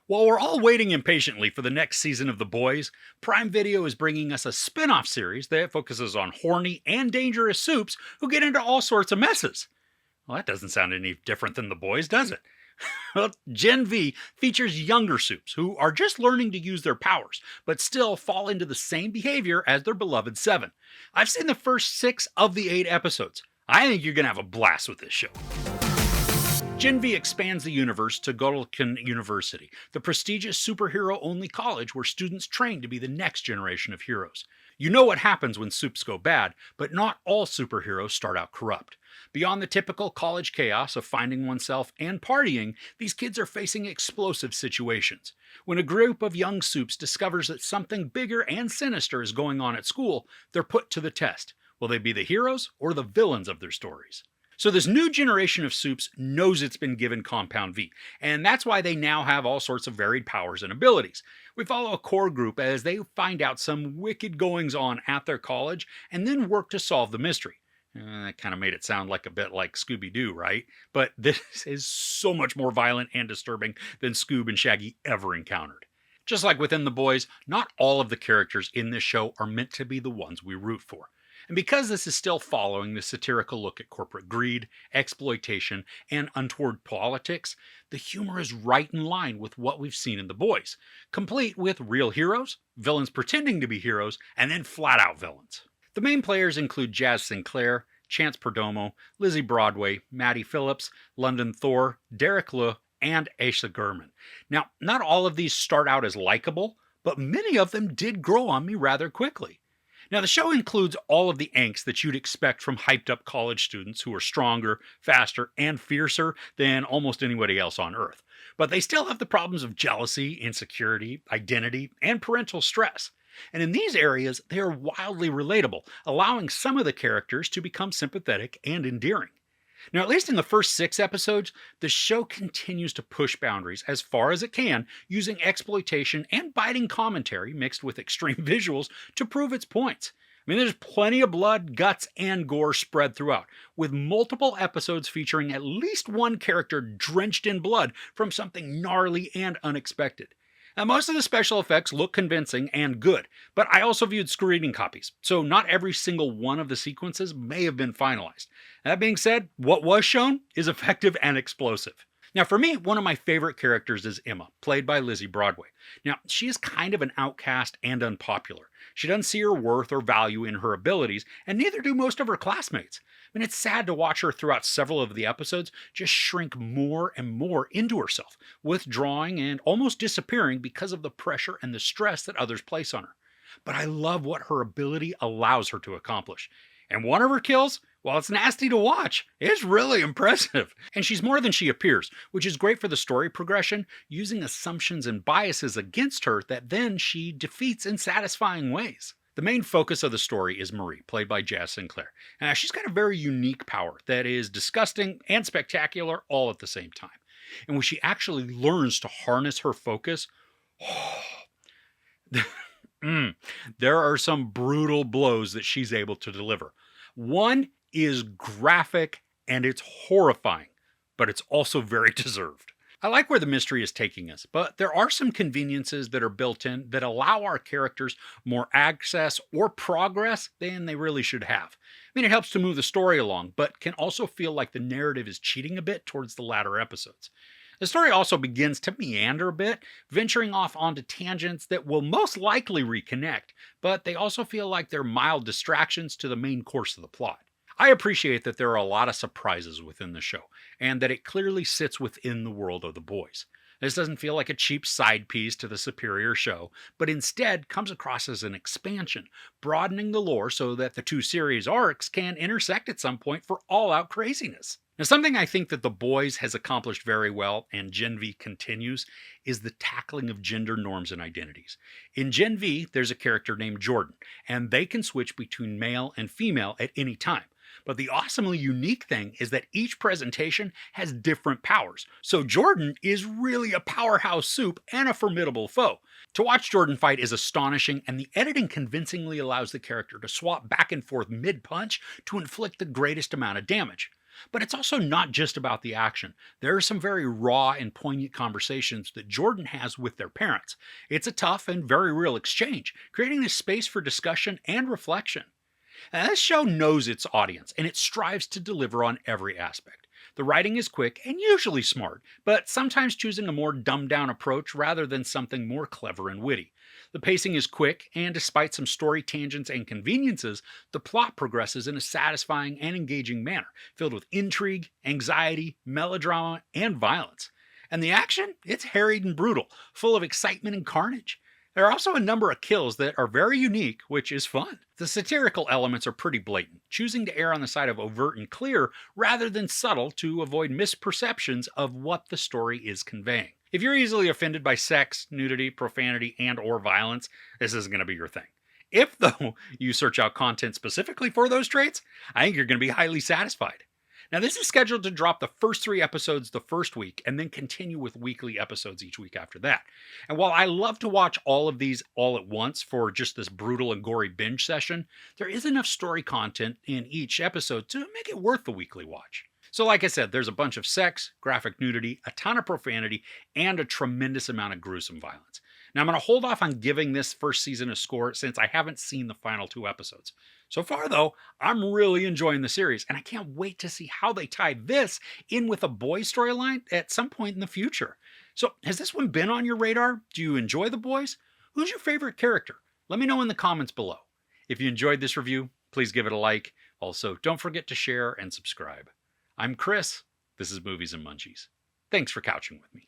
While we're all waiting impatiently for the next season of The Boys, Prime Video is bringing us a spin off series that focuses on horny and dangerous supes who get into all sorts of messes. Well, that doesn't sound any different than The Boys, does it? Well, Gen V features younger supes who are just learning to use their powers, but still fall into the same behavior as their beloved Seven. I've seen the first 6 of the 8 episodes. I think you're going to have a blast with this show. Gen V expands the universe to Godolkin University, the prestigious superhero-only college where students train to be the next generation of heroes. You know what happens when supes go bad, but not all superheroes start out corrupt. Beyond the typical college chaos of finding oneself and partying, these kids are facing explosive situations. When a group of young supes discovers that something bigger and sinister is going on at school, they're put to the test. Will they be the heroes or the villains of their stories? So this new generation of supes knows it's been given Compound V, and that's why they now have all sorts of varied powers and abilities. We follow a core group as they find out some wicked goings-on at their college, and then work to solve the mystery. That kind of made it sound like a bit like Scooby-Doo, right? But this is so much more violent and disturbing than Scoob and Shaggy ever encountered. Just like within The Boys, not all of the characters in this show are meant to be the ones we root for. And because this is still following the satirical look at corporate greed, exploitation, and untoward politics, the humor is right in line with what we've seen in The Boys, complete with real heroes, villains pretending to be heroes, and then flat-out villains. The main players include Jazz Sinclair, Chance Perdomo, Lizzie Broadway, Maddie Phillips, London Thor, Derek Luh, and Asa Gurman. Now, not all of these start out as likable, but many of them did grow on me rather quickly. Now, the show includes all of the angst that you'd expect from hyped-up college students who are stronger, faster, and fiercer than almost anybody else on Earth. But they still have the problems of jealousy, insecurity, identity, and parental stress. And in these areas, they are wildly relatable, allowing some of the characters to become sympathetic and endearing. Now, at least in the first 6 episodes, the show continues to push boundaries as far as it can, using exploitation and biting commentary mixed with extreme visuals to prove its points. I mean, there's plenty of blood, guts, and gore spread throughout, with multiple episodes featuring at least one character drenched in blood from something gnarly and unexpected. Now, most of the special effects look convincing and good, but I also viewed screening copies, so not every single one of the sequences may have been finalized. That being said, what was shown is effective and explosive. Now, for me, one of my favorite characters is Emma, played by Lizzie Broadway. Now, she is kind of an outcast and unpopular. She doesn't see her worth or value in her abilities, and neither do most of her classmates. I mean, it's sad to watch her throughout several of the episodes just shrink more and more into herself, withdrawing and almost disappearing because of the pressure and the stress that others place on her. But I love what her ability allows her to accomplish. And one of her kills, while it's nasty to watch, it's really impressive. And she's more than she appears, which is great for the story progression, using assumptions and biases against her that then she defeats in satisfying ways. The main focus of the story is Marie, played by Jazz Sinclair. She's got a very unique power that is disgusting and spectacular all at the same time. And when she actually learns to harness her focus, there are some brutal blows that she's able to deliver. One is graphic and it's horrifying, but it's also very deserved. I like where the mystery is taking us, but there are some conveniences that are built in that allow our characters more access or progress than they really should have. I mean, it helps to move the story along, but can also feel like the narrative is cheating a bit towards the latter episodes. The story also begins to meander a bit, venturing off onto tangents that will most likely reconnect, but they also feel like they're mild distractions to the main course of the plot. I appreciate that there are a lot of surprises within the show, and that it clearly sits within the world of The Boys. This doesn't feel like a cheap side piece to the superior show, but instead comes across as an expansion, broadening the lore so that the 2 series arcs can intersect at some point for all-out craziness. Now, something I think that The Boys has accomplished very well, and Gen V continues, is the tackling of gender norms and identities. In Gen V, there's a character named Jordan, and they can switch between male and female at any time. But the awesomely unique thing is that each presentation has different powers. So Jordan is really a powerhouse supe and a formidable foe. To watch Jordan fight is astonishing, and the editing convincingly allows the character to swap back and forth mid-punch to inflict the greatest amount of damage. But it's also not just about the action. There are some very raw and poignant conversations that Jordan has with their parents. It's a tough and very real exchange, creating this space for discussion and reflection. And this show knows its audience, and it strives to deliver on every aspect. The writing is quick and usually smart, but sometimes choosing a more dumbed down approach rather than something more clever and witty. The pacing is quick, and despite some story tangents and conveniences, the plot progresses in a satisfying and engaging manner, filled with intrigue, anxiety, melodrama, and violence. And the action? It's harried and brutal, full of excitement and carnage. There are also a number of kills that are very unique, which is fun. The satirical elements are pretty blatant, choosing to err on the side of overt and clear rather than subtle to avoid misperceptions of what the story is conveying. If you're easily offended by sex, nudity, profanity, and or violence, this isn't going to be your thing. If, though, you search out content specifically for those traits, I think you're going to be highly satisfied. Now, this is scheduled to drop the first 3 episodes the first week and then continue with weekly episodes each week after that. And while I love to watch all of these all at once for just this brutal and gory binge session, there is enough story content in each episode to make it worth the weekly watch. So like I said, there's a bunch of sex, graphic nudity, a ton of profanity, and a tremendous amount of gruesome violence. Now I'm going to hold off on giving this first season a score since I haven't seen the final 2 episodes. So far though, I'm really enjoying the series, and I can't wait to see how they tie this in with a boys storyline at some point in the future. So has this one been on your radar? Do you enjoy The Boys? Who's your favorite character? Let me know in the comments below. If you enjoyed this review, please give it a like. Also, don't forget to share and subscribe. I'm Chris. This is Movies and Munchies. Thanks for couching with me.